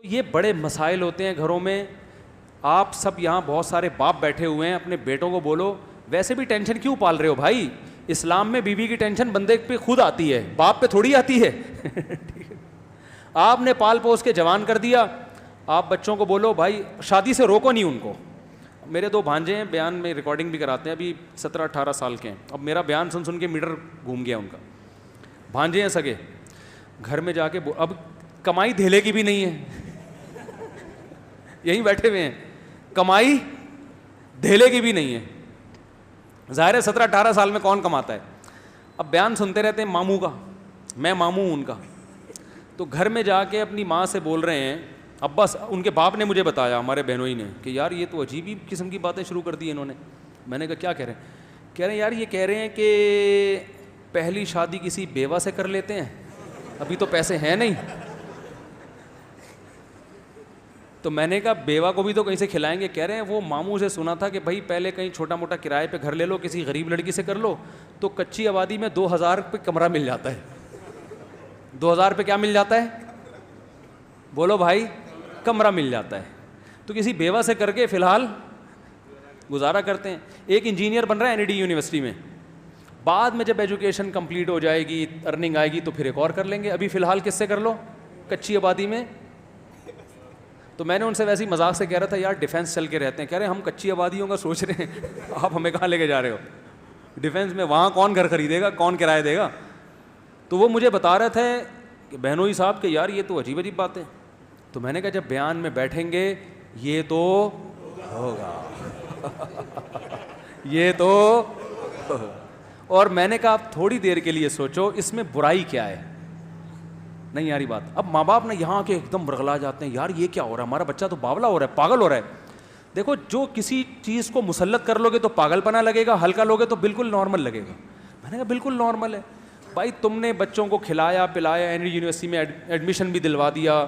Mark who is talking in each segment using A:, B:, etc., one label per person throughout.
A: یہ بڑے مسائل ہوتے ہیں گھروں میں. آپ سب یہاں بہت سارے باپ بیٹھے ہوئے ہیں, اپنے بیٹوں کو بولو ویسے بھی ٹینشن کیوں پال رہے ہو بھائی. اسلام میں بیوی کی ٹینشن بندے پہ خود آتی ہے, باپ پہ تھوڑی آتی ہے. آپ نے پال پوس کے جوان کر دیا, آپ بچوں کو بولو بھائی شادی سے روکو نہیں ان کو. میرے 2 بھانجے ہیں, بیان میں ریکارڈنگ بھی کراتے ہیں, ابھی 17-18 سال کے ہیں. اب میرا بیان سن سن کے میٹر گھوم گیا ان کا. بھانجے ہیں سگے, گھر میں جا کے اب کمائی دھیلے کی بھی نہیں ہے, یہیں بیٹھے ہوئے ہیں, کمائی دھیلے کی بھی نہیں ہے. ظاہر ہے 17-18 سال میں کون کماتا ہے. اب بیان سنتے رہتے ہیں ماموں کا, میں ماموں ہوں ان کا. تو گھر میں جا کے اپنی ماں سے بول رہے ہیں, ابا ان کے باپ نے مجھے بتایا, ہمارے بہنوئی نے, کہ یار یہ تو عجیب ہی قسم کی باتیں شروع کر دی انہوں نے. میں نے کہا کیا کہہ رہے ہیں؟ کہہ رہے ہیں یار یہ کہہ رہے ہیں کہ پہلی شادی کسی بیوہ سے کر لیتے ہیں, ابھی تو پیسے ہیں نہیں. تو میں نے کہا بیوہ کو بھی تو کہیں سے کھلائیں گے. کہہ رہے ہیں وہ ماموں سے سنا تھا کہ بھائی پہلے کہیں چھوٹا موٹا کرائے پہ گھر لے لو, کسی غریب لڑکی سے کر لو, تو کچی آبادی میں 2000 پہ کمرہ مل جاتا ہے. 2000 پہ کیا مل جاتا ہے بولو بھائی؟ کمرہ مل جاتا ہے. تو کسی بیوہ سے کر کے فی الحال گزارا کرتے ہیں. ایک انجینئر بن رہا ہے NID یونیورسٹی میں, بعد میں جب ایجوکیشن کمپلیٹ ہو جائے گی, ارننگ آئے گی تو پھر ایک اور کر لیں گے. ابھی فی الحال کس سے کر لو؟ کچی آبادی میں. تو میں نے ان سے ویسے ہی مذاق سے کہہ رہا تھا یار ڈیفینس چل کے رہتے ہیں. کہہ رہے ہیں ہم کچی آبادیوں کا سوچ رہے ہیں, آپ ہمیں کہاں لے کے جا رہے ہو؟ ڈیفینس میں وہاں کون گھر خریدے گا, کون کرایہ دے گا؟ تو وہ مجھے بتا رہے تھے کہ بہنوئی صاحب کہ یار یہ تو عجیب عجیب باتیں. تو میں نے کہا جب بیان میں بیٹھیں گے یہ تو ہوگا, یہ تو ہوگا. اور میں نے کہا آپ تھوڑی دیر کے لیے سوچو اس میں برائی کیا ہے. نہیں یاری بات. اب ماں باپ نا یہاں کے ایک دم برغلا جاتے ہیں, یار یہ کیا ہو رہا ہے, ہمارا بچہ تو باولا ہو رہا ہے, پاگل ہو رہا ہے. دیکھو جو کسی چیز کو مسلط کر لو گے تو پاگل پنا لگے گا, ہلکا لوگے تو بالکل نارمل لگے گا. میں نے کہا بالکل نارمل ہے بھائی, تم نے بچوں کو کھلایا پلایا, NID یونیورسٹی میں ایڈمیشن بھی دلوا دیا,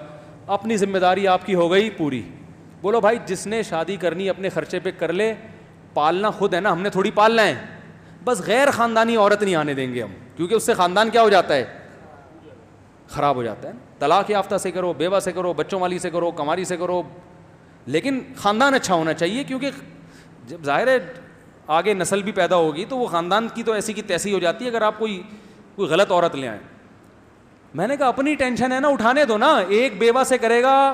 A: اپنی ذمہ داری آپ کی ہو گئی پوری. بولو بھائی جس نے شادی کرنی اپنے خرچے پہ کر لے, پالنا خود ہے نا, ہم نے تھوڑی پالنا ہے. بس غیر خاندانی عورت نہیں آنے دیں گے ہم, کیونکہ اس سے خاندان کیا ہو جاتا ہے, خراب ہو جاتا ہے. طلاق یافتہ سے کرو, بیوہ سے کرو, بچوں والی سے کرو, کماری سے کرو, لیکن خاندان اچھا ہونا چاہیے. کیونکہ جب ظاہر ہے آگے نسل بھی پیدا ہوگی تو وہ خاندان کی تو ایسی کی تیسی ہو جاتی ہے اگر آپ کوئی غلط عورت لے آئیں. میں نے کہا اپنی ٹینشن ہے نا, اٹھانے دو نا. ایک بیوہ سے کرے گا,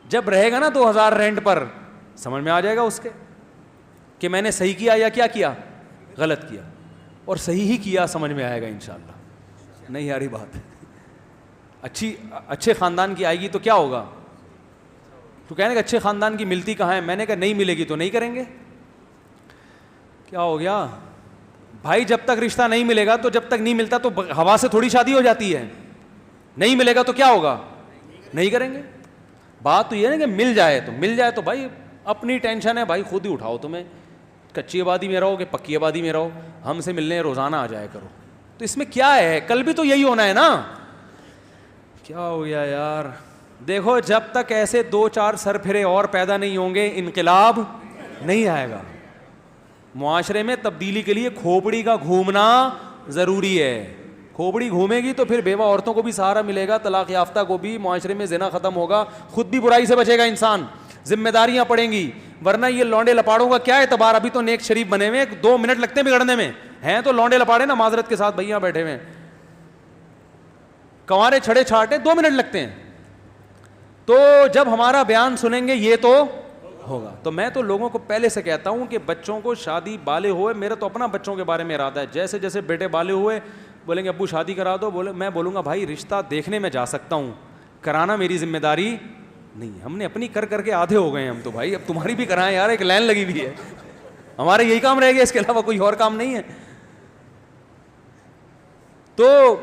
A: جب رہے گا نا 2000 رینٹ پر, سمجھ میں آ جائے گا اس کے کہ میں نے صحیح کیا یا کیا کیا, غلط کیا. اور صحیح ہی کیا سمجھ میں آئے گا انشاءاللہ. نہیں یاری بات, اچھے خاندان کی آئے گی تو کیا ہوگا. تو کہنے کہ اچھے خاندان کی ملتی کہاں ہے. میں نے کہا نہیں ملے گی تو نہیں کریں گے. کیا ہو گیا بھائی, جب تک رشتہ نہیں ملے گا تو جب تک نہیں ملتا تو ہوا سے تھوڑی شادی ہو جاتی ہے. نہیں ملے گا تو کیا ہوگا, نہیں کریں گے. بات تو یہ ہے کہ مل جائے تو بھائی اپنی ٹینشن ہے بھائی, خود ہی اٹھاؤ. تمہیں کچی آبادی میں رہو کہ پکی آبادی میں رہو, ہم سے ملنے روزانہ آ جایا کرو. تو اس میں کیا ہے, کل بھی تو یہی ہونا ہے نا. کیا ہو گیا یار. دیکھو جب تک ایسے 2-4 سر پھرے اور پیدا نہیں ہوں گے انقلاب نہیں آئے گا. معاشرے میں تبدیلی کے لیے کھوپڑی کا گھومنا ضروری ہے. کھوپڑی گھومے گی تو پھر بیوہ عورتوں کو بھی سہارا ملے گا, طلاق یافتہ کو بھی, معاشرے میں زنا ختم ہوگا, خود بھی برائی سے بچے گا انسان, ذمہ داریاں پڑیں گی. ورنہ یہ لونڈے لپاڑوں کا کیا اعتبار, ابھی تو نیک شریف بنے ہوئے, 2 منٹ لگتے ہیں بگڑنے میں, ہیں تو لونڈے لپاڑے نا معذرت کے ساتھ بھیا بیٹھے ہوئے, کنوارے چھڑے چھاٹے 2 منٹ لگتے ہیں. تو جب ہمارا بیان سنیں گے یہ تو ہوگا. تو میں تو لوگوں کو پہلے سے کہتا ہوں کہ بچوں کو شادی بالے ہوئے, میرا تو اپنا بچوں کے بارے میں ارادہ ہے, جیسے جیسے بیٹے بالے ہوئے بولیں گے ابو شادی کرا دو, میں بولوں گا بھائی رشتہ دیکھنے میں جا سکتا ہوں, کرانا میری ذمہ داری نہیں. ہم نے اپنی کر کے آدھے ہو گئے ہیں ہم تو بھائی, اب تمہاری بھی کرائیں یار, ایک لائن لگی ہوئی ہے, ہمارا یہی کام رہ گیا, اس کے علاوہ کوئی اور کام نہیں ہے. تو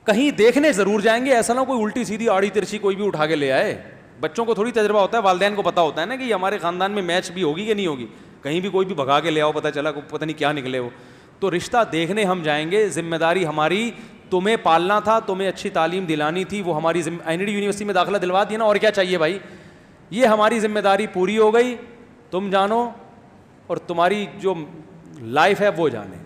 A: کہیں دیکھنے ضرور جائیں گے, ایسا نہ کوئی الٹی سیدھی آڑی ترچھی کوئی بھی اٹھا کے لے آئے. بچوں کو تھوڑی تجربہ ہوتا ہے, والدین کو پتا ہوتا ہے نا کہ یہ ہمارے خاندان میں میچ بھی ہوگی کہ نہیں ہوگی. کہیں بھی کوئی بھی بھگا کے لے آؤ, پتہ چلا پتہ نہیں کیا نکلے ہو. تو رشتہ دیکھنے ہم جائیں گے, ذمہ داری ہماری, تمہیں پالنا تھا, تمہیں اچھی تعلیم دلانی تھی, وہ ہماری NID یونیورسٹی میں داخلہ دلوا دیا نا, اور کیا چاہیے بھائی. یہ ہماری ذمہ داری پوری ہو گئی, تم جانو اور تمہاری جو لائف ہے وہ جانے.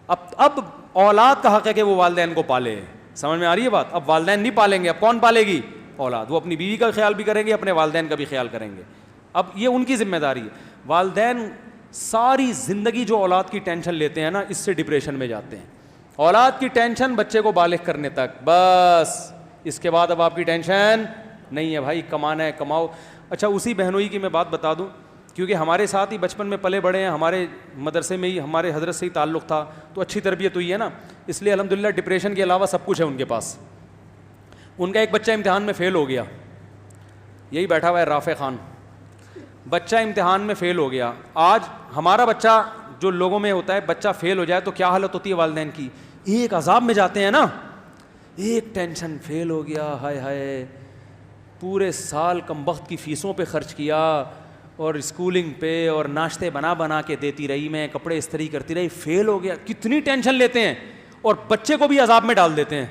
A: اب اولاد کا حق ہے کہ وہ والدین کو پالے, سمجھ میں آ رہی ہے بات. اب والدین نہیں پالیں گے, اب کون پالے گی, اولاد. وہ اپنی بیوی کا خیال بھی کریں گے, اپنے والدین کا بھی خیال کریں گے. اب یہ ان کی ذمہ داری ہے. والدین ساری زندگی جو اولاد کی ٹینشن لیتے ہیں نا, اس سے ڈپریشن میں جاتے ہیں. اولاد کی ٹینشن بچے کو بالغ کرنے تک, بس اس کے بعد اب آپ کی ٹینشن نہیں ہے بھائی, کمانا ہے کماؤ. اچھا اسی بہنوئی کی میں بات بتا دوں, کیونکہ ہمارے ساتھ ہی بچپن میں پلے بڑے ہیں, ہمارے مدرسے میں ہی ہمارے حضرت سے ہی تعلق تھا, تو اچھی تربیت ہوئی ہے نا, اس لیے الحمدللہ ڈپریشن کے علاوہ سب کچھ ہے ان کے پاس. ان کا ایک بچہ امتحان میں فیل ہو گیا, یہی بیٹھا ہوا ہے رافع خان, بچہ امتحان میں فیل ہو گیا. آج ہمارا بچہ جو لوگوں میں ہوتا ہے, بچہ فیل ہو جائے تو کیا حالت ہوتی ہے والدین کی, ایک عذاب میں جاتے ہیں نا, ایک ٹینشن, فیل ہو گیا, ہائے ہائے پورے سال کم وقت کی فیسوں پہ خرچ کیا, اور اسکولنگ پہ, اور ناشتے بنا بنا کے دیتی رہی میں, کپڑے استری کرتی رہی, فیل ہو گیا. کتنی ٹینشن لیتے ہیں, اور بچے کو بھی عذاب میں ڈال دیتے ہیں.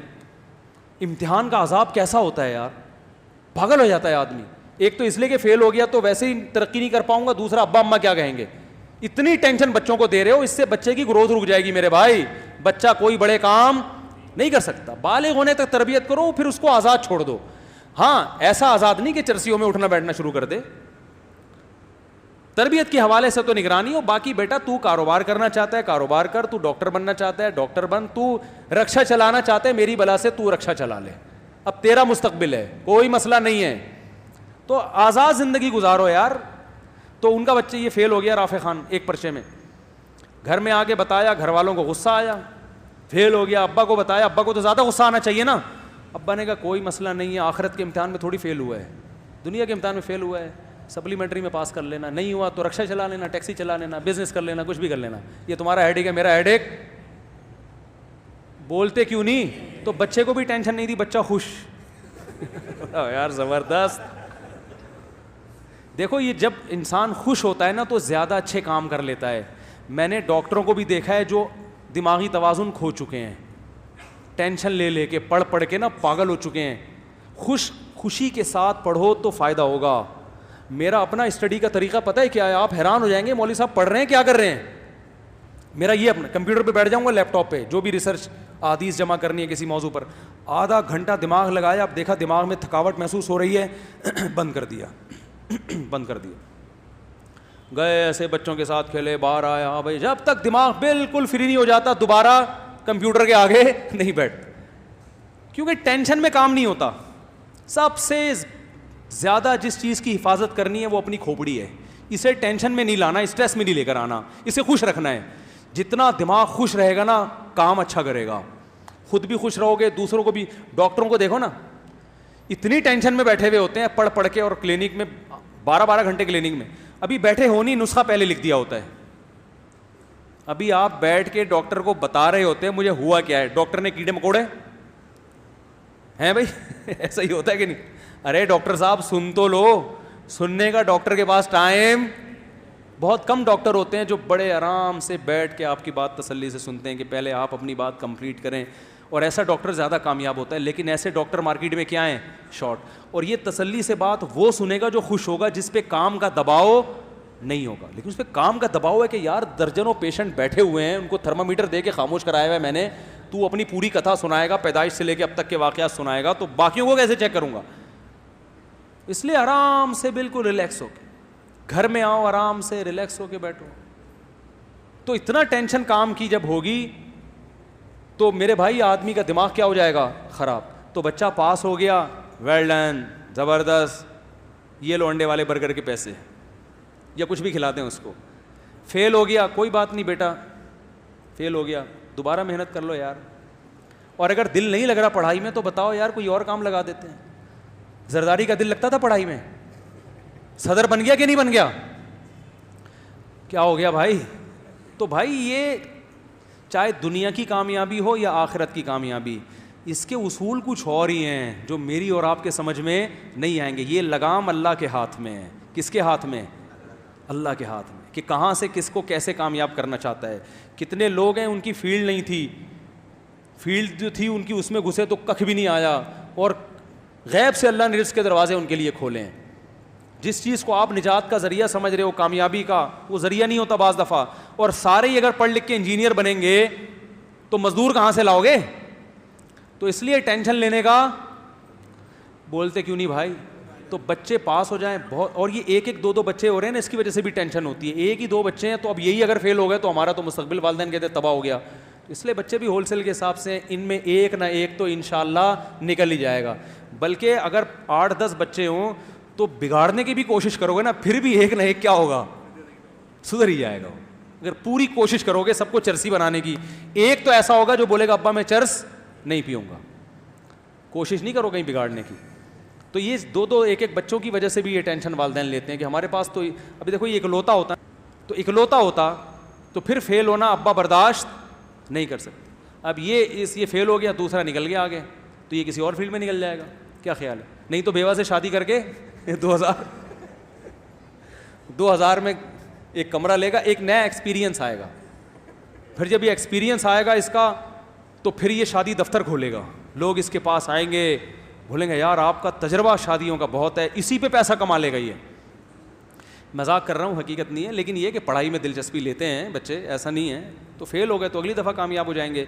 A: امتحان کا عذاب کیسا ہوتا ہے یار, پاگل ہو جاتا ہے آدمی. ایک تو اس لیے کہ فیل ہو گیا تو ویسے ہی ترقی نہیں کر پاؤں گا, دوسرا ابا اماں کیا کہیں گے. اتنی ٹینشن بچوں کو دے رہے ہو, اس سے بچے کی گروتھ رک جائے گی میرے بھائی. بچہ کوئی بڑے کام نہیں کر سکتا, بالغ ہونے تک تربیت کرو, پھر اس کو آزاد چھوڑ دو. ہاں ایسا آزاد نہیں کہ چرسیوں میں اٹھنا بیٹھنا شروع کر دے. تربیت کے حوالے سے تو نگرانی ہو, باقی بیٹا تو کاروبار کرنا چاہتا ہے کاروبار کر, تو ڈاکٹر بننا چاہتا ہے ڈاکٹر بن, تو رکشا چلانا چاہتا ہے میری بلا سے تو رکشا چلا لے, اب تیرا مستقبل ہے, کوئی مسئلہ نہیں ہے. تو آزاد زندگی گزارو یار. تو ان کا بچہ یہ فیل ہو گیا رافع خان ایک پرچے میں, گھر میں آ کے بتایا, گھر والوں کو غصہ آیا, فیل ہو گیا. ابا کو بتایا, ابا کو تو زیادہ غصہ آنا چاہیے نا. ابا نے کہا کوئی مسئلہ نہیں ہے, آخرت کے امتحان میں تھوڑی فیل ہوا ہے, دنیا کے امتحان میں فیل ہوا ہے, سپلیمنٹری میں پاس کر لینا, نہیں ہوا تو رکشا چلا لینا, ٹیکسی چلا لینا, بزنس کر لینا, کچھ بھی کر لینا, یہ تمہارا ہیڈ ایک ہے میرا ہیڈ ایک. بولتے کیوں نہیں, تو بچے کو بھی ٹینشن نہیں دی, بچہ خوش. یار زبردست. دیکھو یہ جب انسان خوش ہوتا ہے نا تو زیادہ اچھے کام کر لیتا ہے. میں نے ڈاکٹروں کو بھی دیکھا ہے جو دماغی توازن کھو چکے ہیں, ٹینشن لے لے کے پڑھ پڑھ کے نا پاگل ہو چکے ہیں. خوشی کے ساتھ پڑھو تو فائدہ ہوگا. میرا اپنا اسٹڈی کا طریقہ پتہ ہے کیا ہے, آپ حیران ہو جائیں گے مولوی صاحب پڑھ رہے ہیں کیا کر رہے ہیں. میرا یہ اپنا کمپیوٹر پہ بیٹھ جاؤں گا, لیپ ٹاپ پہ جو بھی ریسرچ احادیث جمع کرنی ہے کسی موضوع پر, آدھا گھنٹہ دماغ لگایا, اب دیکھا دماغ میں تھکاوٹ محسوس ہو رہی ہے, بند کر دیا. گئے ایسے بچوں کے ساتھ کھیلے, باہر آیا, ہاں بھائی, جب تک دماغ بالکل فری نہیں ہو جاتا دوبارہ کمپیوٹر کے آگے نہیں بیٹھ, کیونکہ ٹینشن میں کام نہیں ہوتا. سب سے زیادہ جس چیز کی حفاظت کرنی ہے وہ اپنی کھوپڑی ہے. اسے ٹینشن میں نہیں لانا, اسٹریس میں نہیں لے کر آنا, اسے خوش رکھنا ہے. جتنا دماغ خوش رہے گا نا کام اچھا کرے گا, خود بھی خوش رہو گے, دوسروں کو بھی. ڈاکٹروں کو دیکھو نا, اتنی ٹینشن میں بیٹھے ہوئے ہوتے ہیں پڑھ پڑھ کے, اور کلینک میں 12 گھنٹے کلینک میں, ابھی بیٹھے ہو نہیں, نسخہ پہلے لکھ دیا ہوتا ہے. ابھی آپ بیٹھ کے ڈاکٹر کو بتا رہے ہوتے ہیں مجھے ہوا کیا ہے, ڈاکٹر نے کیڑے مکوڑے ہیں بھائی. ایسا ہی ہوتا ہے کہ نہیں. ارے ڈاکٹر صاحب سن تو لو, سننے کا ڈاکٹر کے پاس ٹائم بہت کم. ڈاکٹر ہوتے ہیں جو بڑے آرام سے بیٹھ کے آپ کی بات تسلی سے سنتے ہیں کہ پہلے آپ اپنی بات کمپلیٹ کریں, اور ایسا ڈاکٹر زیادہ کامیاب ہوتا ہے. لیکن ایسے ڈاکٹر مارکیٹ میں کیا ہیں, شارٹ. اور یہ تسلی سے بات وہ سنے گا جو خوش ہوگا, جس پہ کام کا دباؤ نہیں ہوگا. لیکن اس پہ کام کا دباؤ ہے کہ یار درجنوں پیشنٹ بیٹھے ہوئے ہیں, ان کو تھرمامیٹر دے کے خاموش کرایا ہوا ہے میں نے, تو اپنی پوری کتھا سنائے گا, پیدائش سے لے کے اب تک کے واقعات سنائے گا, تو باقیوں کو کیسے چیک کروں گا. اس لیے آرام سے بالکل ریلیکس ہو کے گھر میں آؤ, آرام سے ریلیکس ہو کے بیٹھو. تو اتنا ٹینشن کام کی جب ہوگی تو میرے بھائی آدمی کا دماغ کیا ہو جائے گا, خراب. تو بچہ پاس ہو گیا, ویل ڈن, زبردست, یہ لو انڈے والے برگر کے پیسے, یا کچھ بھی کھلاتے ہیں اس کو. فیل ہو گیا, کوئی بات نہیں بیٹا, فیل ہو گیا, دوبارہ محنت کر لو یار. اور اگر دل نہیں لگ رہا پڑھائی میں تو بتاؤ یار کوئی اور کام لگا دیتے ہیں. زرداری کا دل لگتا تھا پڑھائی میں, صدر بن گیا کہ نہیں بن گیا, کیا ہو گیا بھائی. تو بھائی یہ چاہے دنیا کی کامیابی ہو یا آخرت کی کامیابی, اس کے اصول کچھ اور ہی ہیں جو میری اور آپ کے سمجھ میں نہیں آئیں گے. یہ لگام اللہ کے ہاتھ میں ہے. کس کے ہاتھ میں؟ اللہ کے ہاتھ میں, کہ کہاں سے کس کو کیسے کامیاب کرنا چاہتا ہے. کتنے لوگ ہیں ان کی فیلڈ نہیں تھی, فیلڈ جو تھی ان کی اس میں گھسے تو ککھ بھی نہیں آیا, اور غیب سے اللہ نے رزق کے دروازے ان کے لیے کھولے ہیں. جس چیز کو آپ نجات کا ذریعہ سمجھ رہے ہو, کامیابی کا, وہ ذریعہ نہیں ہوتا بعض دفعہ. اور سارے ہی اگر پڑھ لکھ کے انجینئر بنیں گے تو مزدور کہاں سے لاؤ گے. تو اس لیے ٹینشن لینے کا بولتے کیوں نہیں بھائی؟ تو بچے پاس ہو جائیں بہت, اور یہ ایک ایک دو بچے ہو رہے ہیں نا, اس کی وجہ سے بھی ٹینشن ہوتی ہے. ایک ہی دو بچے ہیں تو اب یہی اگر فیل ہو گئے تو ہمارا تو مستقبل والدین کہتے ہیں تباہ ہو گیا. اس لیے بچے بھی ہول سیل کے حساب سے, ان میں ایک نہ ایک تو انشاءاللہ نکل ہی جائے گا. بلکہ اگر 8-10 بچے ہوں تو بگاڑنے کی بھی کوشش کرو گے نا, پھر بھی ایک نہ ایک کیا ہوگا, سدھر ہی جائے گا. اگر پوری کوشش کرو گے سب کو چرسی بنانے کی, ایک تو ایسا ہوگا جو بولے گا ابا میں چرس نہیں پیوں گا. کوشش نہیں کرو کہیں بگاڑنے کی. تو یہ دو ایک ایک بچوں کی وجہ سے بھی یہ ٹینشن والدین لیتے ہیں کہ ہمارے پاس تو ابھی دیکھو یہ اکلوتا ہوتا, تو اکلوتا ہوتا تو پھر فیل ہونا ابا برداشت نہیں کر سکتے. اب یہ فیل ہو گیا, دوسرا نکل گیا آگے, تو یہ کسی اور فیلڈ میں نکل جائے گا. کیا خیال ہے؟ نہیں تو بیوہ سے شادی کر کے 2000 میں ایک کمرہ لے گا, ایک نیا ایکسپیرینس آئے گا. پھر جب یہ ایکسپیرینس آئے گا اس کا, تو پھر یہ شادی دفتر کھولے گا, لوگ اس کے پاس آئیں گے, بولیں گے یار آپ کا تجربہ شادیوں کا بہت ہے, اسی پہ پیسہ کما لے گا. یہ مذاق کر رہا ہوں, حقیقت نہیں ہے, لیکن یہ کہ پڑھائی میں دلچسپی لیتے ہیں بچے, ایسا نہیں ہے. تو فیل ہو گئے تو اگلی دفعہ کامیاب ہو جائیں گے.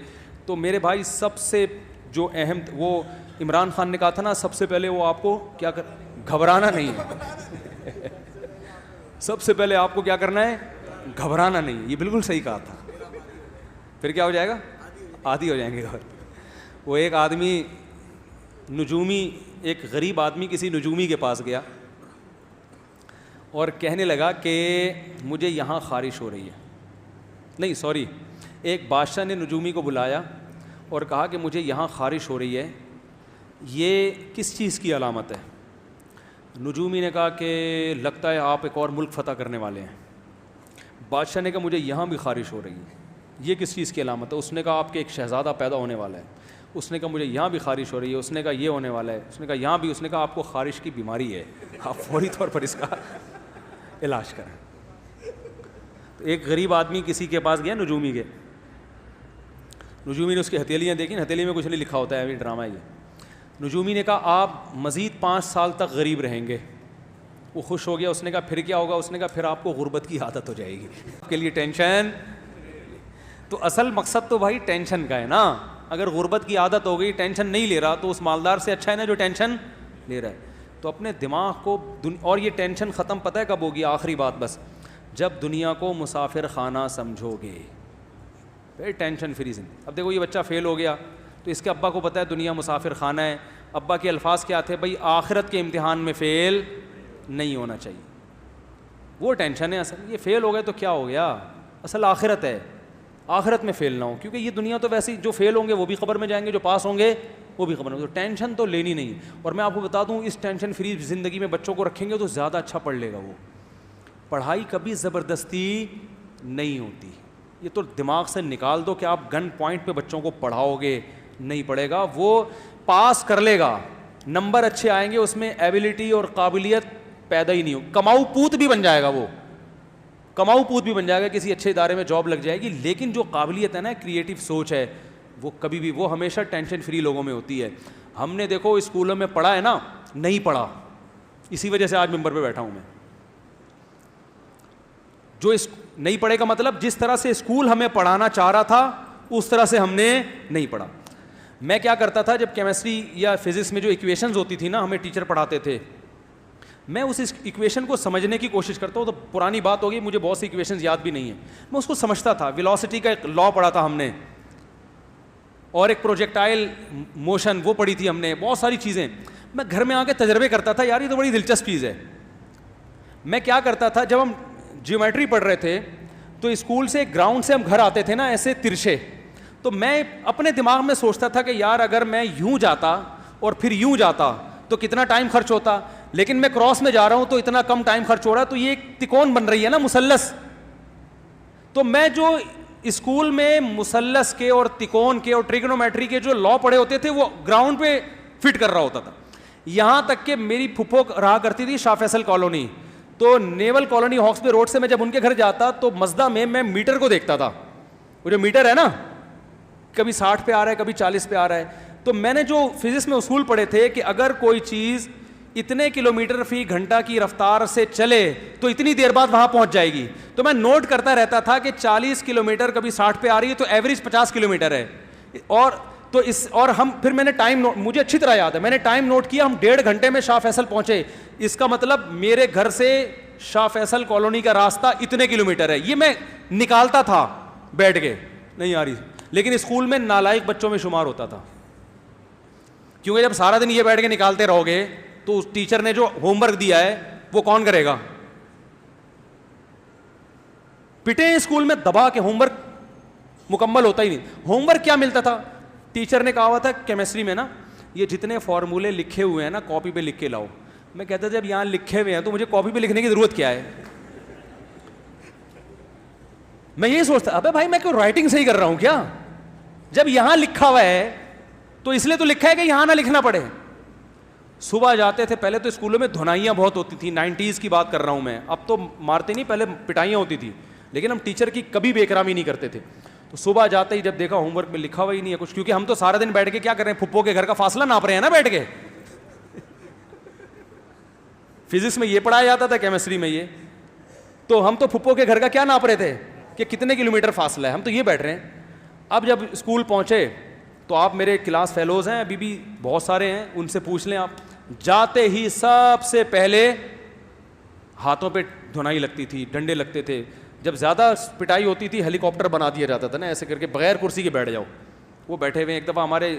A: تو میرے بھائی سب سے جو اہم, وہ عمران خان نے کہا تھا نا, سب سے پہلے وہ آپ کو کیا گھبرانا نہیں ہے. سب سے پہلے آپ کو کیا کرنا ہے, گھبرانا نہیں. یہ بالکل صحیح کہا تھا. پھر کیا ہو جائے گا, عادی ہو جائیں گے. وہ ایک آدمی نجومی, ایک غریب آدمی کسی نجومی کے پاس گیا اور کہنے لگا کہ مجھے یہاں خارش ہو رہی ہے. نہیں سوری, ایک بادشاہ نے نجومی کو بلایا اور کہا کہ مجھے یہاں خارش ہو رہی ہے, یہ کس چیز کی علامت ہے؟ نجومی نے کہا کہ لگتا ہے آپ ایک اور ملک فتح کرنے والے ہیں. بادشاہ نے کہا مجھے یہاں بھی خارش ہو رہی ہے, یہ کس چیز کی علامت ہے؟ اس نے کہا آپ کے ایک شہزادہ پیدا ہونے والا ہے. اس نے کہا مجھے یہاں بھی خارش ہو رہی ہے. اس نے کہا یہ ہونے والا ہے. اس نے کہا یہاں بھی. اس نے کہا آپ کو خارش کی بیماری ہے, آپ فوری طور پر اس کا علاج کریں. تو ایک غریب آدمی کسی کے پاس گیا نجومی کے. نجومی نے اس کی ہتھیلیاں دیکھیں, ہتھیلی میں کچھ نہیں لکھا ہوتا ہے, ابھی ڈرامہ ہے یہ. نجومی نے کہا آپ مزید 5 سال تک غریب رہیں گے. وہ خوش ہو گیا. اس نے کہا پھر کیا ہوگا؟ اس نے کہا پھر آپ کو غربت کی عادت ہو جائے گی. آپ کے لیے ٹینشن. تو اصل مقصد تو بھائی ٹینشن کا ہے نا. اگر غربت کی عادت ہو گئی, ٹینشن نہیں لے رہا, تو اس مالدار سے اچھا ہے نا جو ٹینشن لے رہا ہے. تو اپنے دماغ کو اور یہ ٹینشن ختم پتہ ہے کب ہوگی؟ آخری بات بس, جب دنیا کو مسافر خانہ سمجھو گے, پھر ٹینشن فری زندگی. اب دیکھو یہ بچہ فیل ہو گیا تو اس کے ابا کو پتہ ہے دنیا مسافر خانہ ہے. ابا کے الفاظ کیا تھے؟ بھائی آخرت کے امتحان میں فیل نہیں ہونا چاہیے. وہ ٹینشن ہے اصل. یہ فیل ہو گئے تو کیا ہو گیا, اصل آخرت ہے, آخرت میں فیل نہ ہو, کیونکہ یہ دنیا تو ویسے ہی, جو فیل ہوں گے وہ بھی قبر میں جائیں گے, جو پاس ہوں گے وہ بھی قبر میں. تو ٹینشن تو لینی نہیں. اور میں آپ کو بتا دوں, اس ٹینشن فری زندگی میں بچوں کو رکھیں گے تو زیادہ اچھا پڑھ لے گا وہ. پڑھائی کبھی زبردستی نہیں ہوتی. یہ تو دماغ سے نکال دو کہ آپ گن پوائنٹ پہ بچوں کو پڑھاؤ گے, نہیں پڑھے گا. وہ پاس کر لے گا, نمبر اچھے آئیں گے, اس میں ایبیلٹی اور قابلیت پیدا ہی نہیں ہو. کماؤ پوت بھی بن جائے گا, وہ کماؤ پوت بھی بن جائے گا, کسی اچھے ادارے میں جاب لگ جائے گی. لیکن جو قابلیت ہے نا, کریٹو سوچ ہے, وہ کبھی بھی, وہ ہمیشہ ٹینشن فری لوگوں میں ہوتی ہے. ہم نے دیکھو اسکولوں میں پڑھا ہے نا, نہیں پڑھا, اسی وجہ سے آج ممبر پہ بیٹھا ہوں میں. جو نہیں پڑھے کا مطلب, جس طرح سے اسکول ہمیں پڑھانا چاہ رہا تھا اس طرح سے ہم نے نہیں پڑھا. میں کیا کرتا تھا, جب کیمسٹری یا فزکس میں جو ایکویشنز ہوتی تھی نا, ہمیں ٹیچر پڑھاتے تھے, میں اس ایکویشن کو سمجھنے کی کوشش کرتا ہوں. تو پرانی بات ہوگی, مجھے بہت سی ایکویشنز یاد بھی نہیں ہیں, میں اس کو سمجھتا تھا. ویلوسٹی کا ایک لا پڑھا تھا ہم نے, اور ایک پروجیکٹائل موشن وہ پڑھی تھی ہم نے, بہت ساری چیزیں. میں گھر میں آ کے تجربے کرتا تھا, یار یہ تو بڑی دلچسپ چیز ہے. میں کیا کرتا تھا, جب ہم جیومیٹری پڑھ رہے تھے تو اسکول سے گراؤنڈ سے ہم گھر آتے تھے نا ایسے ترچھے, تو میں اپنے دماغ میں سوچتا تھا کہ یار اگر میں یوں جاتا اور پھر یوں جاتا تو کتنا ٹائم خرچ ہوتا, لیکن میں کراس میں جا رہا ہوں تو اتنا کم ٹائم خرچ ہو رہا ہے. تو یہ ایک تکون بن رہی ہے نا, مثلث. تو میں جو اسکول میں مثلث کے اور تکون کے اور ٹریگنومیٹری کے جو لا پڑھے ہوتے تھے وہ گراؤنڈ پہ فٹ کر رہا ہوتا تھا. یہاں تک کہ میری پھپھو رہا کرتی تھی شاہ فیصل کالونی, تو نیول کالونی ہاکس پہ روڈ سے میں جب ان کے گھر جاتا تو مزدہ میں میٹر کو دیکھتا تھا. وہ جو میٹر ہے نا, کبھی 60 پہ آ رہا ہے, کبھی 40 پہ آ رہا ہے. تو میں نے جو فزکس میں اصول پڑھے تھے کہ اگر کوئی چیز اتنے کلومیٹر فی گھنٹہ کی رفتار سے چلے تو اتنی دیر بعد وہاں پہنچ جائے گی. تو میں نوٹ کرتا رہتا تھا کہ 40 کلومیٹر کبھی 60 پہ آ رہی ہے تو ایوریج 50 کلومیٹر ہے. اور تو اس اور ہم پھر میں نے ٹائم مجھے اچھی طرح یاد ہے, میں نے ٹائم نوٹ کیا, ہم 1.5 گھنٹے میں شاہ فیصل پہنچے. اس کا مطلب میرے گھر سے شاہ فیصل کالونی کا راستہ اتنے کلومیٹر ہے. یہ میں نکالتا تھا بیٹھ کے, نہیں آ رہی, لیکن اسکول میں نالائق بچوں میں شمار ہوتا تھا, کیونکہ جب سارا دن یہ بیٹھ کے نکالتے رہو گے تو اس ٹیچر نے جو ہوم ورک دیا ہے وہ کون کرے گا؟ پٹے اسکول میں دبا کے, ہوم ورک مکمل ہوتا ہی نہیں. ہوم ورک کیا ملتا تھا؟ ٹیچر نے کہا ہوا تھا کیمسٹری میں نا, یہ جتنے فارمولے لکھے ہوئے ہیں نا کاپی پہ لکھ کے لاؤ. میں کہتا جب یہاں لکھے ہوئے ہیں تو مجھے کاپی پہ لکھنے کی ضرورت کیا ہے؟ میں یہی سوچتا, ابے بھائی میں کوئی رائٹنگ صحیح کر رہا ہوں کیا؟ جب یہاں لکھا ہوا ہے تو اس لیے تو لکھا ہے کہ یہاں نہ لکھنا پڑے. صبح جاتے تھے, پہلے تو اسکولوں میں دھنائیاں بہت ہوتی تھیں, 90s کی بات کر رہا ہوں میں, اب تو مارتے نہیں, پہلے پٹائیاں ہوتی تھی, لیکن ہم ٹیچر کی کبھی بے احترامی نہیں کرتے تھے. تو صبح جاتے ہی جب دیکھا ہوم ورک میں لکھا ہوا ہی نہیں ہے کچھ, کیونکہ ہم تو سارا دن بیٹھ کے کیا کر رہے ہیں, پھپھو کے گھر کا فاصلہ ناپ رہے ہیں نا بیٹھ کے. فزکس میں یہ پڑھایا جاتا تھا, کیمسٹری میں یہ, تو ہم تو پھپھو کے گھر کا کیا ناپ رہے تھے کہ کتنے کلومیٹر فاصلہ ہے, ہم تو یہ بیٹھ رہے ہیں. اب جب اسکول پہنچے تو آپ میرے کلاس فیلوز ہیں ابھی بھی بہت سارے ہیں, ان سے پوچھ لیں آپ, جاتے ہی سب سے پہلے ہاتھوں پہ دھنائی لگتی تھی, ڈنڈے لگتے تھے. جب زیادہ پٹائی ہوتی تھی ہیلی کاپٹر بنا دیا جاتا تھا نا, ایسے کر کے بغیر کرسی کے بیٹھ جاؤ. وہ بیٹھے ہوئے, ایک دفعہ ہمارے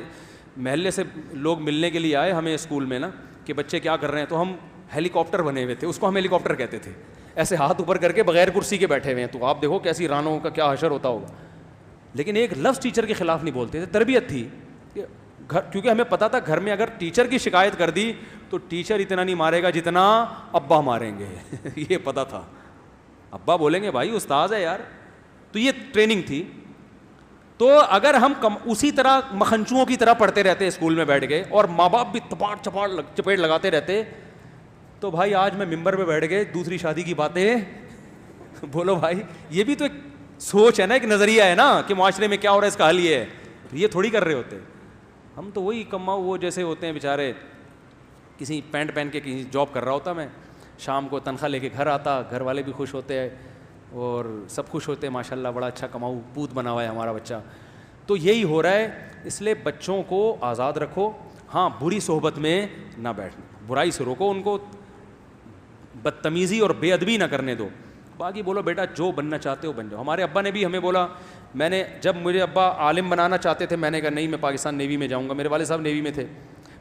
A: محلے سے لوگ ملنے کے لیے آئے ہمیں اسکول میں نا, کہ بچے کیا کر رہے ہیں, تو ہم ہیلی کاپٹر بنے ہوئے تھے, اس کو ہم ہیلی کاپٹر کہتے تھے, ایسے ہاتھ اوپر کر کے بغیر کرسی کے بیٹھے ہوئے ہیں. تو آپ دیکھو کیسی رانوں کا کیا حشر ہوتا ہوگا. لیکن ایک لفظ ٹیچر کے خلاف نہیں بولتے تھے, تربیت تھی گھر, کیونکہ ہمیں پتا تھا گھر میں اگر ٹیچر کی شکایت کر دی تو ٹیچر اتنا نہیں مارے گا جتنا ابا ماریں گے. یہ پتا تھا, ابا بولیں گے بھائی استاذ ہے یار. تو یہ ٹریننگ تھی. تو اگر ہم اسی طرح مکھنچوؤں کی طرح پڑھتے رہتے اسکول میں بیٹھ کے, اور ماں باپ بھی چپیٹ لگاتے رہتے, تو بھائی آج میں ممبر پہ بیٹھ کے دوسری شادی کی باتیں بولو بھائی, یہ بھی تو ایک سوچ ہے نا, ایک نظریہ ہے نا کہ معاشرے میں کیا ہو رہا ہے, اس کا حل یہ ہے. یہ تھوڑی کر رہے ہوتے ہم, تو وہی کماؤ وہ جیسے ہوتے ہیں بیچارے, کسی پینٹ پہن کے کہیں جاب کر رہا ہوتا میں, شام کو تنخواہ لے کے گھر آتا, گھر والے بھی خوش ہوتے ہیں اور سب خوش ہوتے ہیں, ماشاء اللہ بڑا اچھا کماؤ پوت بنا ہوا ہے ہمارا بچہ. تو یہی ہو رہا ہے. اس لیے بچوں کو آزاد رکھو, ہاں بری صحبت میں نہ بیٹھنا, برائی سے روکو ان کو, بدتمیزی اور بے ادبی نہ کرنے دو. باقی بولو بیٹا جو بننا چاہتے ہو بن جاؤ. ہمارے ابا نے بھی ہمیں بولا, میں نے جب مجھے ابا عالم بنانا چاہتے تھے, میں نے کہا نہیں میں پاکستان نیوی میں جاؤں گا, میرے والد صاحب نیوی میں تھے.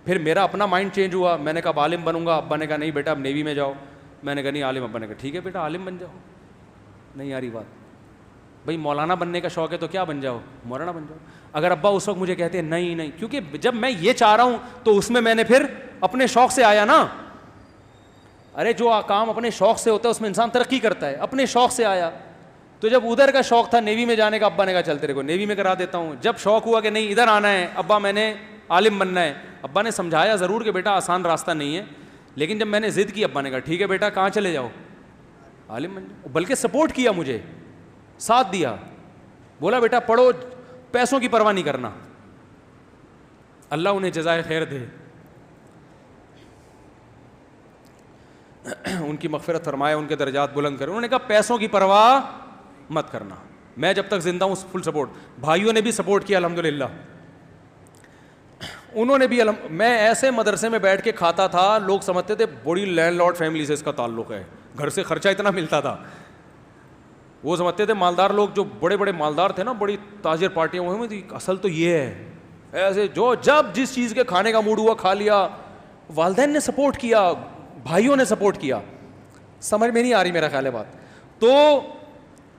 A: پھر میرا اپنا مائنڈ چینج ہوا, میں نے کہا عالم بنوں گا, ابا نے کہا نہیں بیٹا اب نیوی میں جاؤ. میں نے کہا نہیں عالم, ابا نے کہا ٹھیک ہے بیٹا عالم بن جاؤ. نہیں آ رہی بات, بھائی مولانا بننے کا شوق ہے تو کیا بن جاؤ, مولانا بن جاؤ. اگر ابا اس وقت مجھے کہتے ہیں نہیں نہیں, کیونکہ جب میں یہ چاہ رہا ہوں تو اس میں نے پھر اپنے شوق سے آیا نا. ارے جو کام اپنے شوق سے ہوتا ہے اس میں انسان ترقی کرتا ہے, اپنے شوق سے آیا. تو جب ادھر کا شوق تھا نیوی میں جانے کا, ابا نے کہا چل تیرے کو نیوی میں کرا دیتا ہوں. جب شوق ہوا کہ نہیں ادھر آنا ہے, ابا میں نے عالم بننا ہے, ابا نے سمجھایا ضرور کہ بیٹا آسان راستہ نہیں ہے, لیکن جب میں نے ضد کی, ابا نے کہا ٹھیک ہے بیٹا کہاں چلے جاؤ, عالم بن جاؤ. بلکہ سپورٹ کیا, مجھے ساتھ دیا, بولا بیٹا پڑھو, پیسوں کی پرواہ نہیں کرنا. اللہ انہیں جزائے خیر دے, ان کی مغفرت فرمائے, ان کے درجات بلند کرے. انہوں نے کہا پیسوں کی پرواہ مت کرنا, میں جب تک زندہ ہوں فل سپورٹ. بھائیوں نے بھی سپورٹ کیا الحمدللہ, انہوں نے بھی میں ایسے مدرسے میں بیٹھ کے کھاتا تھا, لوگ سمجھتے تھے بڑی لینڈ لارڈ فیملی سے اس کا تعلق ہے, گھر سے خرچہ اتنا ملتا تھا. وہ سمجھتے تھے مالدار لوگ, جو بڑے بڑے مالدار تھے نا, بڑی تاجر پارٹیاں ہوئی تھی, اصل تو یہ ہے. ایسے جو جب جس چیز کے کھانے کا موڈ ہوا کھا لیا. والدین نے سپورٹ کیا, بھائیوں نے سپورٹ کیا. سمجھ میں نہیں آ رہی میرا خیال ہے بات.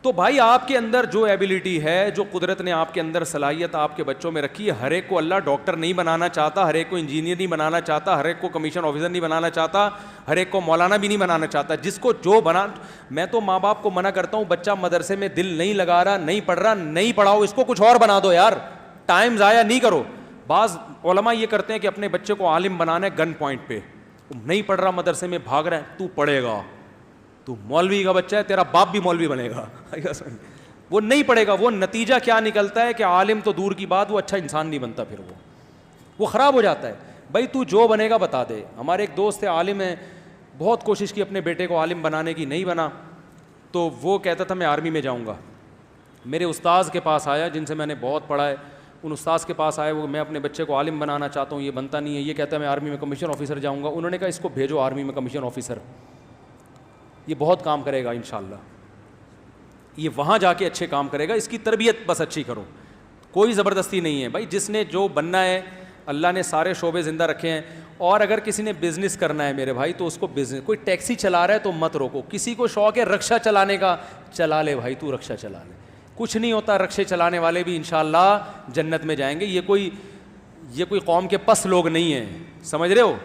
A: تو بھائی آپ کے اندر جو ایبیلٹی ہے, جو قدرت نے آپ کے اندر صلاحیت آپ کے بچوں میں رکھی ہے, ہر ایک کو اللہ ڈاکٹر نہیں بنانا چاہتا, ہر ایک کو انجینئر نہیں بنانا چاہتا, ہر ایک کو کمیشن آفیسر نہیں بنانا چاہتا, ہر ایک کو مولانا بھی نہیں بنانا چاہتا. جس کو جو بنا, میں تو ماں باپ کو منع کرتا ہوں, بچہ مدرسے میں دل نہیں لگا رہا, نہیں پڑھ رہا, نہیں پڑھاؤ, اس کو کچھ اور بنا دو یار, ٹائم ضائع نہیں کرو. بعض علماء یہ کرتے ہیں کہ اپنے بچے کو عالم بنانا ہے گن پوائنٹ پہ, نہیں پڑھ رہا مدرسے میں بھاگ رہا ہے, تو پڑھے گا, تو مولوی کا بچہ ہے, تیرا باپ بھی مولوی بنے گا. وہ نہیں پڑھے گا. وہ نتیجہ کیا نکلتا ہے کہ عالم تو دور کی بات, وہ اچھا انسان نہیں بنتا, پھر وہ خراب ہو جاتا ہے. بھائی تو جو بنے گا بتا دے. ہمارے ایک دوست ہے عالم ہے, بہت کوشش کی اپنے بیٹے کو عالم بنانے کی, نہیں بنا. تو وہ کہتا تھا میں آرمی میں جاؤں گا. میرے استاذ کے پاس آیا جن سے میں نے بہت پڑھا ہے, ان استاذ کے پاس آئے, وہ میں اپنے بچے کو عالم بنانا چاہتا ہوں, یہ بنتا نہیں ہے, یہ کہتا ہے میں آرمی میں کمیشن آفیسر جاؤں گا. انہوں نے کہا اس کو بھیجو آرمی میں کمیشن آفیسر, یہ بہت کام کرے گا انشاءاللہ, یہ وہاں جا کے اچھے کام کرے گا, اس کی تربیت بس اچھی کرو, کوئی زبردستی نہیں ہے بھائی. جس نے جو بننا ہے, اللہ نے سارے شعبے زندہ رکھے ہیں. اور اگر کسی نے بزنس کرنا ہے میرے بھائی تو اس کو بزنس, کوئی ٹیکسی چلا رہا ہے تو مت روکو, کسی کو شوق ہے رکشا چلانے کا, چلا لے بھائی, تو رکشا چلا لے, کچھ نہیں ہوتا, رکشے چلانے والے بھی انشاءاللہ جنت میں جائیں گے. یہ کوئی قوم کے پس لوگ نہیں ہیں, سمجھ رہے ہو,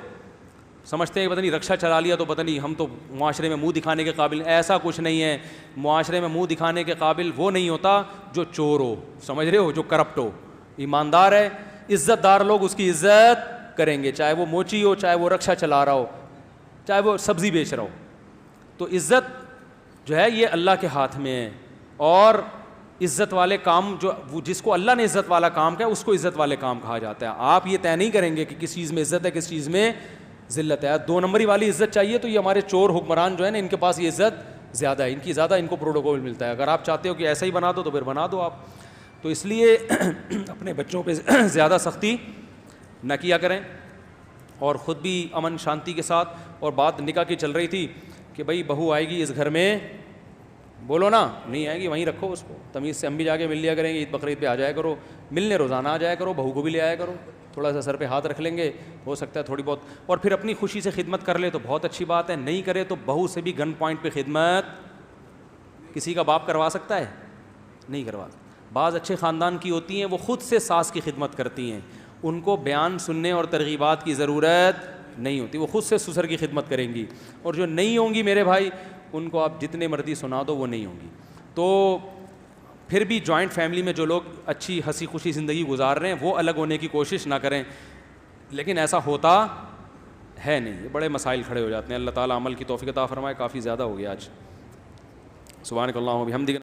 A: سمجھتے ہیں کہ پتہ نہیں رکشا چلا لیا تو پتہ نہیں ہم تو معاشرے میں منہ دکھانے کے قابل. ایسا کچھ نہیں ہے, معاشرے میں منہ دکھانے کے قابل وہ نہیں ہوتا جو چور ہو, سمجھ رہے ہو, جو کرپٹ ہو. ایماندار ہے, عزت دار لوگ اس کی عزت کریں گے, چاہے وہ موچی ہو, چاہے وہ رکشا چلا رہا ہو, چاہے وہ سبزی بیچ رہا ہو. تو عزت جو ہے یہ اللہ کے ہاتھ میں ہے. اور عزت والے کام جو جس کو اللہ نے عزت والا کام کہا اس کو عزت والے کام کہا جاتا ہے. آپ یہ طے نہیں کریں گے کہ کس چیز میں عزت ہے, کس چیز میں ذلت ہے. 2 نمبری والی عزت چاہیے تو یہ ہمارے چور حکمران جو ہے نا, ان کے پاس یہ عزت زیادہ ہے, ان کو پروٹوکول ملتا ہے. اگر آپ چاہتے ہو کہ ایسا ہی بنا دو تو پھر بنا دو آپ. تو اس لیے اپنے بچوں پہ زیادہ سختی نہ کیا کریں, اور خود بھی امن شانتی کے ساتھ. اور بات نکاح کی چل رہی تھی کہ بھائی بہو آئے گی اس گھر میں, بولو نا, نہیں آئے گی وہیں رکھو اس کو تمیز سے, ہم بھی جا کے مل لیا کریں گے, عید بقرعید پہ آ جایا کرو, ملنے روزانہ آ جایا کرو, بہو کو بھی لے آیا کرو, تھوڑا سا سر پہ ہاتھ رکھ لیں گے, ہو سکتا ہے تھوڑی بہت. اور پھر اپنی خوشی سے خدمت کر لے تو بہت اچھی بات ہے, نہیں کرے تو بہو سے بھی گن پوائنٹ پہ خدمت کسی کا باپ کروا سکتا ہے؟ نہیں کروا. بعض اچھے خاندان کی ہوتی ہیں وہ خود سے ساس کی خدمت کرتی ہیں, ان کو بیان سننے اور ترغیبات کی ضرورت نہیں ہوتی, وہ خود سے سسر کی خدمت کریں گی. اور جو نہیں ہوں گی میرے بھائی, ان کو آپ جتنے مرضی سنا دو وہ نہیں ہوں گی. تو پھر بھی جوائنٹ فیملی میں جو لوگ اچھی ہنسی خوشی زندگی گزار رہے ہیں وہ الگ ہونے کی کوشش نہ کریں, لیکن ایسا ہوتا ہے نہیں, بڑے مسائل کھڑے ہو جاتے ہیں. اللہ تعالیٰ عمل کی توفیق عطا فرمائے. کافی زیادہ ہو گیا آج. سبحانک اللہم و بحمدک.